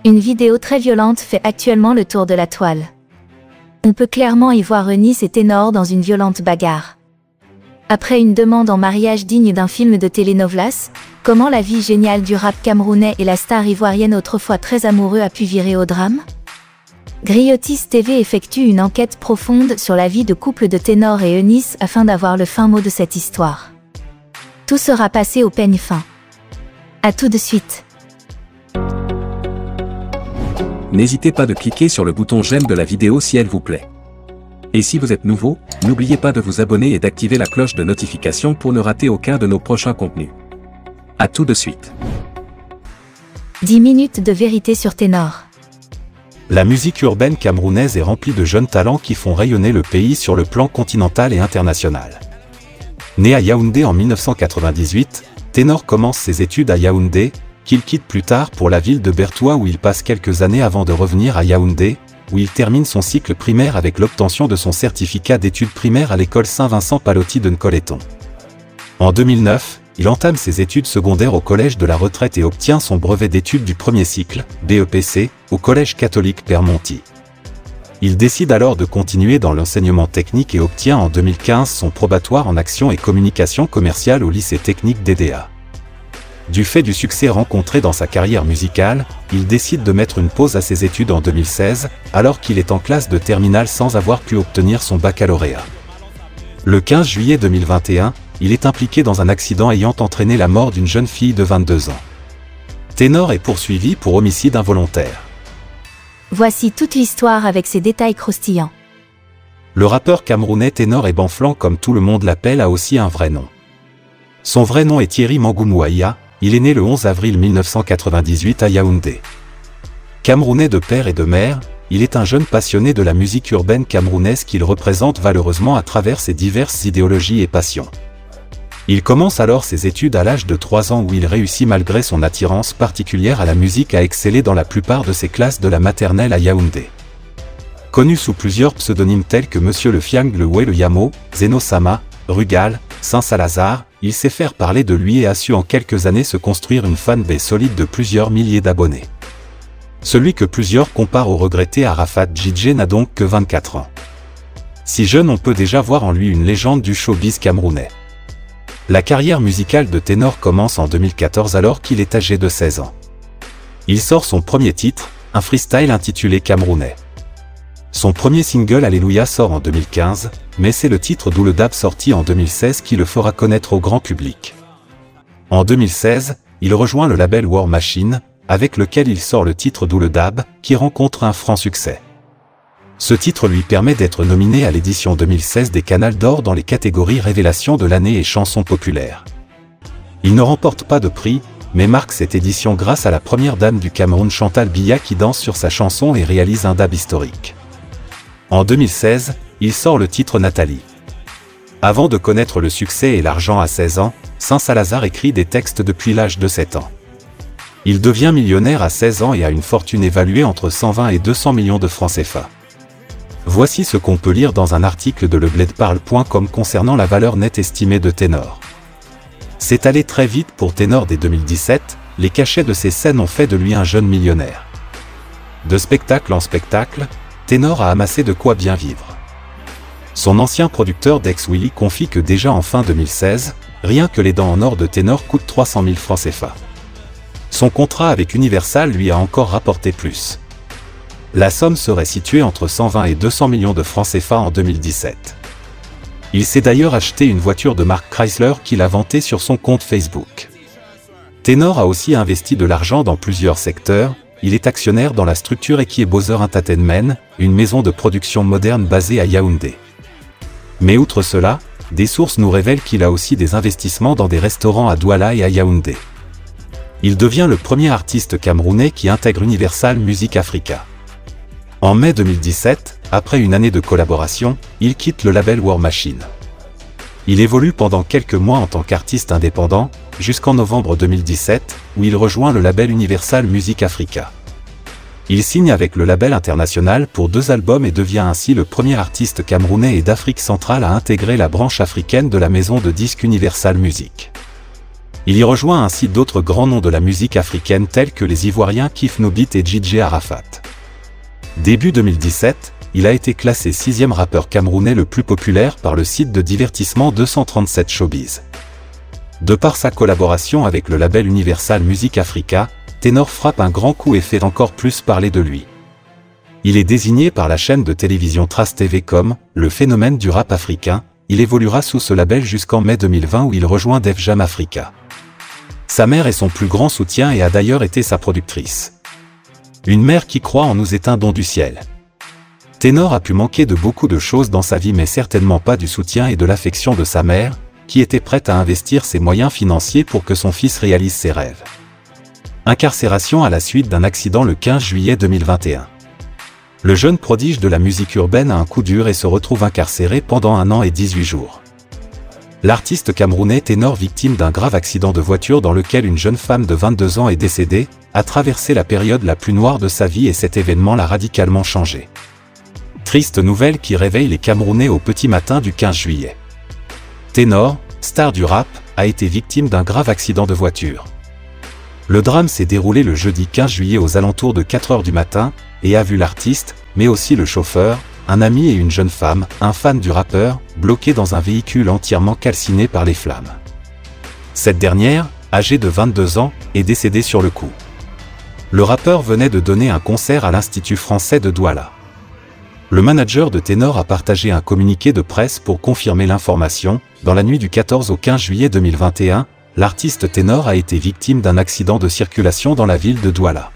Une vidéo très violente fait actuellement le tour de la toile. On peut clairement y voir Eunice et Ténor dans une violente bagarre. Après une demande en mariage digne d'un film de telenovelas, comment la vie géniale du rap camerounais et la star ivoirienne autrefois très amoureux a pu virer au drame? Griotis TV effectue une enquête profonde sur la vie de couple de Ténor et Eunice afin d'avoir le fin mot de cette histoire. Tout sera passé au peigne fin. À tout de suite. N'hésitez pas de cliquer sur le bouton j'aime de la vidéo si elle vous plaît. Et si vous êtes nouveau, n'oubliez pas de vous abonner et d'activer la cloche de notification pour ne rater aucun de nos prochains contenus. À tout de suite. 10 minutes de vérité sur Ténor. La musique urbaine camerounaise est remplie de jeunes talents qui font rayonner le pays sur le plan continental et international. Né à Yaoundé en 1998, Ténor commence ses études à Yaoundé, qu'il quitte plus tard pour la ville de Bertoua où il passe quelques années avant de revenir à Yaoundé, où il termine son cycle primaire avec l'obtention de son certificat d'études primaires à l'école Saint-Vincent-Palotti de Nkoleton. En 2009, il entame ses études secondaires au collège de la Retraite et obtient son brevet d'études du premier cycle, BEPC, au collège catholique Père Monti. Il décide alors de continuer dans l'enseignement technique et obtient en 2015 son probatoire en action et communication commerciale au lycée technique d'EDA. Du fait du succès rencontré dans sa carrière musicale, il décide de mettre une pause à ses études en 2016, alors qu'il est en classe de terminale sans avoir pu obtenir son baccalauréat. Le 15 juillet 2021, il est impliqué dans un accident ayant entraîné la mort d'une jeune fille de 22 ans. Ténor est poursuivi pour homicide involontaire. Voici toute l'histoire avec ses détails croustillants. Le rappeur camerounais Ténor Ebanflan, comme tout le monde l'appelle, a aussi un vrai nom. Son vrai nom est Thierry Mangoumouaïa. Il est né le 11 avril 1998 à Yaoundé. Camerounais de père et de mère, il est un jeune passionné de la musique urbaine camerounaise qu'il représente valeureusement à travers ses diverses idéologies et passions. Il commence alors ses études à l'âge de 3 ans où il réussit malgré son attirance particulière à la musique à exceller dans la plupart de ses classes de la maternelle à Yaoundé. Connu sous plusieurs pseudonymes tels que Monsieur le Fiang, le Oué, le Yamo, Zeno Sama, Rugal, Saint-Salazar, il sait faire parler de lui et a su en quelques années se construire une fanbase solide de plusieurs milliers d'abonnés. Celui que plusieurs comparent au regretté Arafat Djidje n'a donc que 24 ans. Si jeune, on peut déjà voir en lui une légende du showbiz camerounais. La carrière musicale de Ténor commence en 2014 alors qu'il est âgé de 16 ans. Il sort son premier titre, un freestyle intitulé Camerounais. Son premier single Alléluia sort en 2015, mais c'est le titre D'où le Dab sorti en 2016 qui le fera connaître au grand public. En 2016, il rejoint le label War Machine, avec lequel il sort le titre D'où le Dab, qui rencontre un franc succès. Ce titre lui permet d'être nominé à l'édition 2016 des Canals d'Or dans les catégories Révélation de l'année et Chansons populaires. Il ne remporte pas de prix, mais marque cette édition grâce à la première dame du Cameroun Chantal Biya qui danse sur sa chanson et réalise un dab historique. En 2016, il sort le titre Nathalie. Avant de connaître le succès et l'argent à 16 ans, Saint-Salazar écrit des textes depuis l'âge de 7 ans. Il devient millionnaire à 16 ans et a une fortune évaluée entre 120 et 200 millions de francs CFA. Voici ce qu'on peut lire dans un article de lebladeparle.com concernant la valeur nette estimée de Ténor. C'est allé très vite pour Ténor dès 2017, les cachets de ses scènes ont fait de lui un jeune millionnaire. De spectacle en spectacle, Ténor a amassé de quoi bien vivre. Son ancien producteur Dex Willy confie que déjà en fin 2016, rien que les dents en or de Ténor coûtent 300 000 francs CFA. Son contrat avec Universal lui a encore rapporté plus. La somme serait située entre 120 et 200 millions de francs CFA en 2017. Il s'est d'ailleurs acheté une voiture de marque Chrysler qu'il a vantée sur son compte Facebook. Ténor a aussi investi de l'argent dans plusieurs secteurs. Il est actionnaire dans la structure Eki et Bowser Entertainment, une maison de production moderne basée à Yaoundé. Mais outre cela, des sources nous révèlent qu'il a aussi des investissements dans des restaurants à Douala et à Yaoundé. Il devient le premier artiste camerounais qui intègre Universal Music Africa. En mai 2017, après une année de collaboration, il quitte le label War Machine. Il évolue pendant quelques mois en tant qu'artiste indépendant, jusqu'en novembre 2017, où il rejoint le label Universal Music Africa. Il signe avec le label international pour 2 albums et devient ainsi le premier artiste camerounais et d'Afrique centrale à intégrer la branche africaine de la maison de disques Universal Music. Il y rejoint ainsi d'autres grands noms de la musique africaine tels que les Ivoiriens Kif No-Beat et DJ Arafat. Début 2017, il a été classé 6e rappeur camerounais le plus populaire par le site de divertissement 237 Showbiz. De par sa collaboration avec le label Universal Music Africa, Ténor frappe un grand coup et fait encore plus parler de lui. Il est désigné par la chaîne de télévision Trace TV comme « le phénomène du rap africain ». Il évoluera sous ce label jusqu'en mai 2020 où il rejoint Def Jam Africa. Sa mère est son plus grand soutien et a d'ailleurs été sa productrice. Une mère qui croit en nous est un don du ciel. Ténor a pu manquer de beaucoup de choses dans sa vie mais certainement pas du soutien et de l'affection de sa mère, qui était prête à investir ses moyens financiers pour que son fils réalise ses rêves. Incarcération à la suite d'un accident le 15 juillet 2021. Le jeune prodige de la musique urbaine a un coup dur et se retrouve incarcéré pendant 1 an et 18 jours. L'artiste camerounais Ténor, victime d'un grave accident de voiture dans lequel une jeune femme de 22 ans est décédée, a traversé la période la plus noire de sa vie et cet événement l'a radicalement changé. Triste nouvelle qui réveille les Camerounais au petit matin du 15 juillet. Ténor, star du rap, a été victime d'un grave accident de voiture. Le drame s'est déroulé le jeudi 15 juillet aux alentours de 4 h du matin, et a vu l'artiste, mais aussi le chauffeur, un ami et une jeune femme, un fan du rappeur, bloqués dans un véhicule entièrement calciné par les flammes. Cette dernière, âgée de 22 ans, est décédée sur le coup. Le rappeur venait de donner un concert à l'Institut français de Douala. Le manager de Ténor a partagé un communiqué de presse pour confirmer l'information. Dans la nuit du 14 au 15 juillet 2021, l'artiste Ténor a été victime d'un accident de circulation dans la ville de Douala.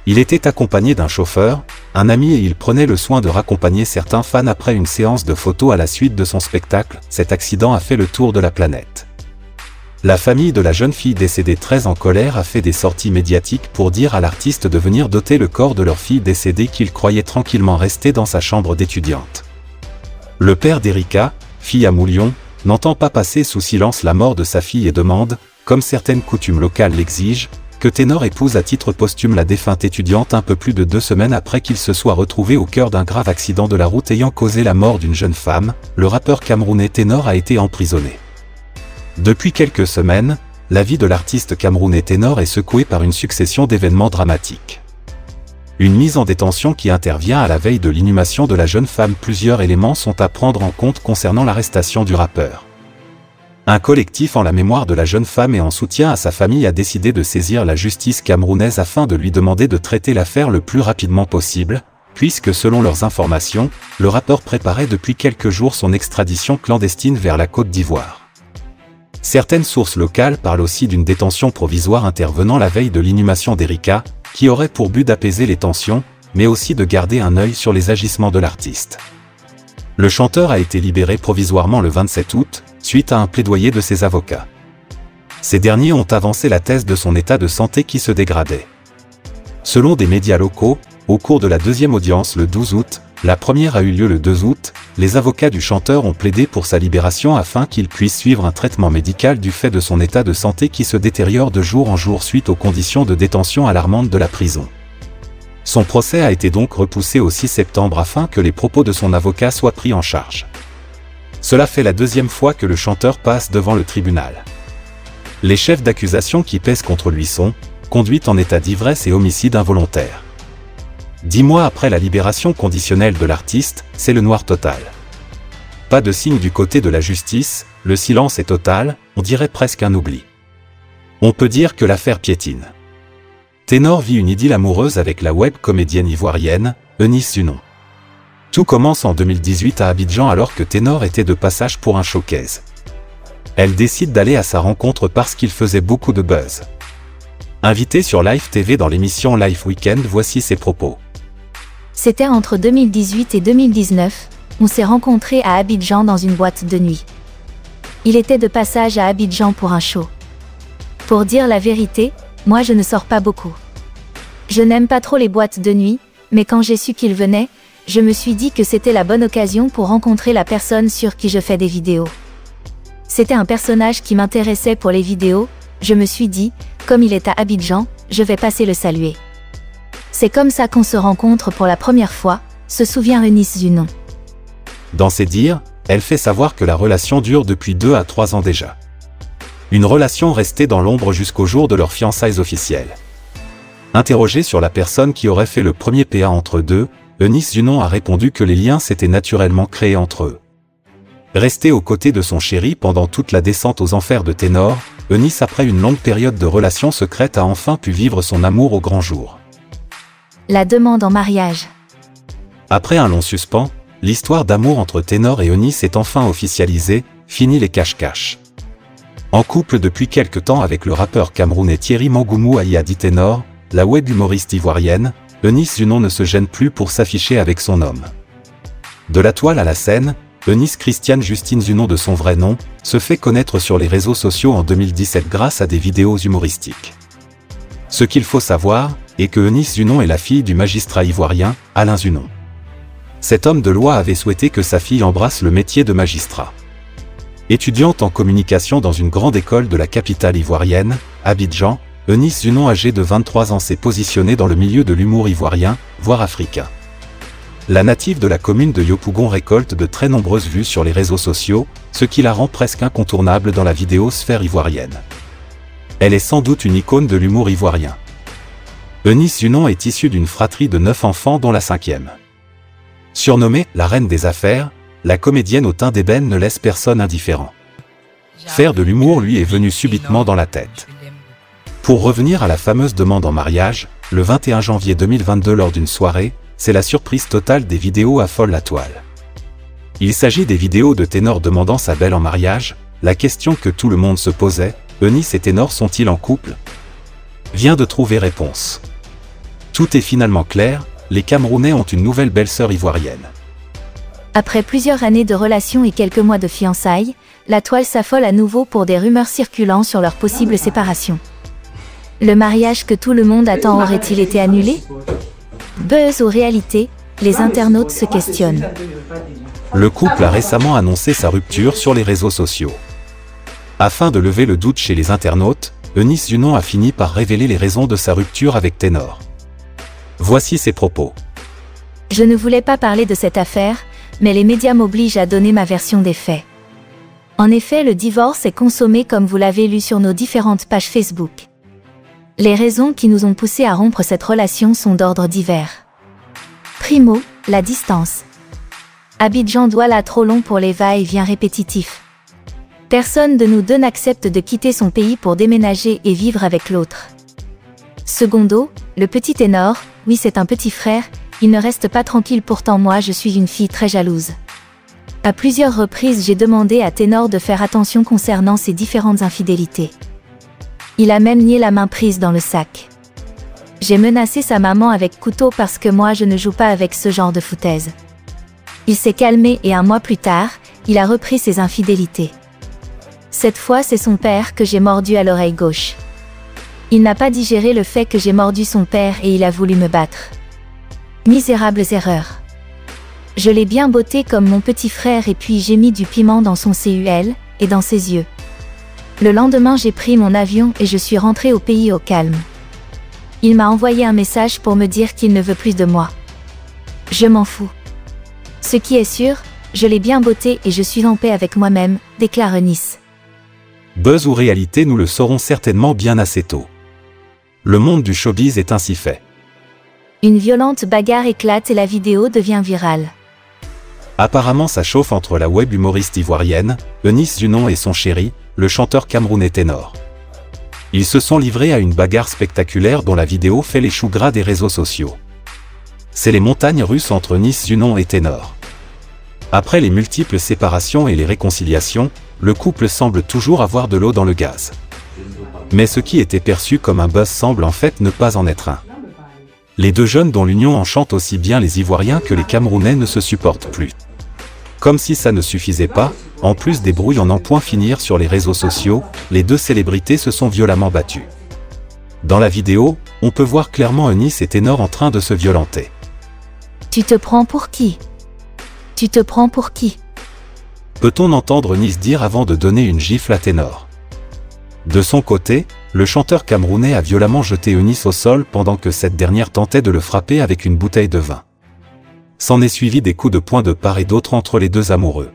Il était accompagné d'un chauffeur, un ami et il prenait le soin de raccompagner certains fans après une séance de photos à la suite de son spectacle. Cet accident a fait le tour de la planète. La famille de la jeune fille décédée très en colère a fait des sorties médiatiques pour dire à l'artiste de venir doter le corps de leur fille décédée qu'il croyait tranquillement rester dans sa chambre d'étudiante. Le père d'Erika, fille à Moulion, n'entend pas passer sous silence la mort de sa fille et demande, comme certaines coutumes locales l'exigent, que Ténor épouse à titre posthume la défunte étudiante un peu plus de 2 semaines après qu'il se soit retrouvé au cœur d'un grave accident de la route ayant causé la mort d'une jeune femme. Le rappeur camerounais Ténor a été emprisonné. Depuis quelques semaines, la vie de l'artiste camerounais Ténor est secouée par une succession d'événements dramatiques. Une mise en détention qui intervient à la veille de l'inhumation de la jeune femme. Plusieurs éléments sont à prendre en compte concernant l'arrestation du rappeur. Un collectif en la mémoire de la jeune femme et en soutien à sa famille a décidé de saisir la justice camerounaise afin de lui demander de traiter l'affaire le plus rapidement possible, puisque selon leurs informations, le rappeur préparait depuis quelques jours son extradition clandestine vers la Côte d'Ivoire. Certaines sources locales parlent aussi d'une détention provisoire intervenant la veille de l'inhumation d'Erika, qui aurait pour but d'apaiser les tensions, mais aussi de garder un œil sur les agissements de l'artiste. Le chanteur a été libéré provisoirement le 27 août, suite à un plaidoyer de ses avocats. Ces derniers ont avancé la thèse de son état de santé qui se dégradait. Selon des médias locaux, au cours de la deuxième audience le 12 août, la première a eu lieu le 2 août, les avocats du chanteur ont plaidé pour sa libération afin qu'il puisse suivre un traitement médical du fait de son état de santé qui se détériore de jour en jour suite aux conditions de détention alarmantes de la prison. Son procès a été donc repoussé au 6 septembre afin que les propos de son avocat soient pris en charge. Cela fait la deuxième fois que le chanteur passe devant le tribunal. Les chefs d'accusation qui pèsent contre lui sont conduite en état d'ivresse et homicide involontaire. 10 mois après la libération conditionnelle de l'artiste, c'est le noir total. Pas de signe du côté de la justice, le silence est total, on dirait presque un oubli. On peut dire que l'affaire piétine. Ténor vit une idylle amoureuse avec la web comédienne ivoirienne, Eunice Zunon. Tout commence en 2018 à Abidjan alors que Ténor était de passage pour un showcase. Elle décide d'aller à sa rencontre parce qu'il faisait beaucoup de buzz. Invitée sur Live TV dans l'émission Live Weekend, voici ses propos. C'était entre 2018 et 2019, on s'est rencontrés à Abidjan dans une boîte de nuit. Il était de passage à Abidjan pour un show. Pour dire la vérité, moi je ne sors pas beaucoup. Je n'aime pas trop les boîtes de nuit, mais quand j'ai su qu'il venait, je me suis dit que c'était la bonne occasion pour rencontrer la personne sur qui je fais des vidéos. C'était un personnage qui m'intéressait pour les vidéos, je me suis dit, comme il est à Abidjan, je vais passer le saluer. C'est comme ça qu'on se rencontre pour la première fois, se souvient Eunice Zunon. Dans ses dires, elle fait savoir que la relation dure depuis 2 à 3 ans déjà. Une relation restée dans l'ombre jusqu'au jour de leurs fiançailles officielles. Interrogé sur la personne qui aurait fait le premier PA entre eux deux, Eunice Junon a répondu que les liens s'étaient naturellement créés entre eux. Restée aux côtés de son chéri pendant toute la descente aux enfers de Ténor, Eunice après une longue période de relation secrète a enfin pu vivre son amour au grand jour. La demande en mariage. Après un long suspens, l'histoire d'amour entre Ténor et Eunice est enfin officialisée, fini les cache-cache. En couple depuis quelque temps avec le rappeur camerounais Thierry Mangoumou Aya dit Ténor, la web humoriste ivoirienne, Eunice Junon ne se gêne plus pour s'afficher avec son homme. De la toile à la scène, Eunice Christiane Justine Junon de son vrai nom, se fait connaître sur les réseaux sociaux en 2017 grâce à des vidéos humoristiques. Ce qu'il faut savoir, est que Eunice Junon est la fille du magistrat ivoirien, Alain Junon. Cet homme de loi avait souhaité que sa fille embrasse le métier de magistrat. Étudiante en communication dans une grande école de la capitale ivoirienne, Abidjan, Eunice Junon âgée de 23 ans s'est positionnée dans le milieu de l'humour ivoirien, voire africain. La native de la commune de Yopougon récolte de très nombreuses vues sur les réseaux sociaux, ce qui la rend presque incontournable dans la vidéosphère ivoirienne. Elle est sans doute une icône de l'humour ivoirien. Eunice Junon est issue d'une fratrie de 9 enfants dont la 5e. Surnommée la reine des affaires, la comédienne au teint d'ébène ne laisse personne indifférent. Faire de l'humour lui est venu subitement dans la tête. Pour revenir à la fameuse demande en mariage, le 21 janvier 2022 lors d'une soirée, c'est la surprise totale des vidéos affolent la toile. Il s'agit des vidéos de Ténor demandant sa belle en mariage, la question que tout le monde se posait, Eunice et Ténor sont-ils en couple? Vient de trouver réponse. Tout est finalement clair, les Camerounais ont une nouvelle belle-sœur ivoirienne. Après plusieurs années de relations et quelques mois de fiançailles, la toile s'affole à nouveau pour des rumeurs circulant sur leur possible séparation. Le mariage que tout le monde attend aurait-il été annulé? Buzz ou réalité, les internautes se questionnent. Le couple a récemment annoncé sa rupture sur les réseaux sociaux. Afin de lever le doute chez les internautes, Eunice Junon a fini par révéler les raisons de sa rupture avec Ténor. Voici ses propos. Je ne voulais pas parler de cette affaire, mais les médias m'obligent à donner ma version des faits. En effet, le divorce est consommé comme vous l'avez lu sur nos différentes pages Facebook. Les raisons qui nous ont poussés à rompre cette relation sont d'ordre divers. Primo, la distance. Abidjan Douala trop long pour les va-et-vient répétitifs. Personne de nous deux n'accepte de quitter son pays pour déménager et vivre avec l'autre. Secondo, le petit Ténor, oui c'est un petit frère, il ne reste pas tranquille pourtant moi je suis une fille très jalouse. À plusieurs reprises j'ai demandé à Ténor de faire attention concernant ses différentes infidélités. Il a même nié la main prise dans le sac. J'ai menacé sa maman avec couteau parce que moi je ne joue pas avec ce genre de foutaise. Il s'est calmé et un mois plus tard, il a repris ses infidélités. Cette fois c'est son père que j'ai mordu à l'oreille gauche. Il n'a pas digéré le fait que j'ai mordu son père et il a voulu me battre. Misérables erreurs. Je l'ai bien botté comme mon petit frère et puis j'ai mis du piment dans son CUL, et dans ses yeux. Le lendemain j'ai pris mon avion et je suis rentrée au pays au calme. Il m'a envoyé un message pour me dire qu'il ne veut plus de moi. Je m'en fous. Ce qui est sûr, je l'ai bien botté et je suis en paix avec moi-même, déclare Eunice. Buzz ou réalité nous le saurons certainement bien assez tôt. Le monde du showbiz est ainsi fait. Une violente bagarre éclate et la vidéo devient virale. Apparemment ça chauffe entre la web humoriste ivoirienne, Eunice Junon et son chéri, le chanteur camerounais Ténor. Ils se sont livrés à une bagarre spectaculaire dont la vidéo fait les choux gras des réseaux sociaux. C'est les montagnes russes entre Eunice Junon et Ténor. Après les multiples séparations et les réconciliations, le couple semble toujours avoir de l'eau dans le gaz. Mais ce qui était perçu comme un buzz semble en fait ne pas en être un. Les deux jeunes dont l'union enchante aussi bien les Ivoiriens que les Camerounais ne se supportent plus. Comme si ça ne suffisait pas, en plus des brouilles en n'en point finir sur les réseaux sociaux, les deux célébrités se sont violemment battues. Dans la vidéo, on peut voir clairement Eunice et Ténor en train de se violenter. Tu te prends pour qui? Tu te prends pour qui? Peut-on entendre Eunice dire avant de donner une gifle à Ténor. De son côté, le chanteur camerounais a violemment jeté Eunice au sol pendant que cette dernière tentait de le frapper avec une bouteille de vin. S'en est suivi des coups de poing de part et d'autre entre les deux amoureux.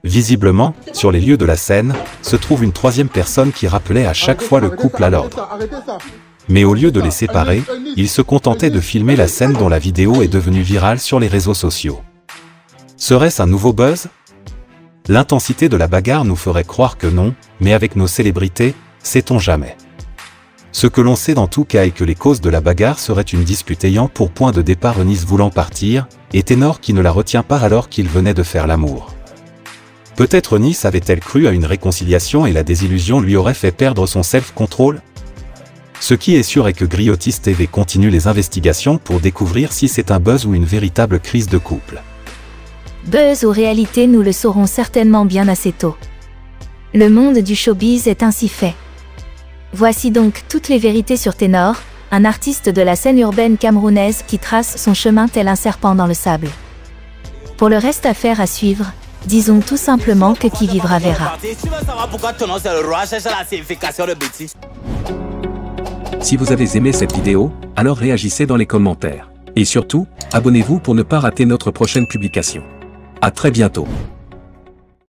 Visiblement, sur les lieux de la scène, se trouve une troisième personne qui rappelait à chaque fois le couple à l'ordre. Mais au lieu de les séparer, ils se contentaient de filmer la scène dont la vidéo est devenue virale sur les réseaux sociaux. Serait-ce un nouveau buzz? L'intensité de la bagarre nous ferait croire que non, mais avec nos célébrités, sait-on jamais. Ce que l'on sait dans tout cas est que les causes de la bagarre seraient une dispute ayant pour point de départ Eunice voulant partir, et Ténor qui ne la retient pas alors qu'ils venaient de faire l'amour. Peut-être Eunice avait-elle cru à une réconciliation et la désillusion lui aurait fait perdre son self-control? Ce qui est sûr est que Griotis TV continue les investigations pour découvrir si c'est un buzz ou une véritable crise de couple. Buzz ou réalité, nous le saurons certainement bien assez tôt. Le monde du showbiz est ainsi fait. Voici donc toutes les vérités sur Ténor, un artiste de la scène urbaine camerounaise qui trace son chemin tel un serpent dans le sable. Pour le reste affaire à suivre, disons tout simplement que qui vivra verra. Si vous avez aimé cette vidéo, alors réagissez dans les commentaires. Et surtout, abonnez-vous pour ne pas rater notre prochaine publication. À très bientôt.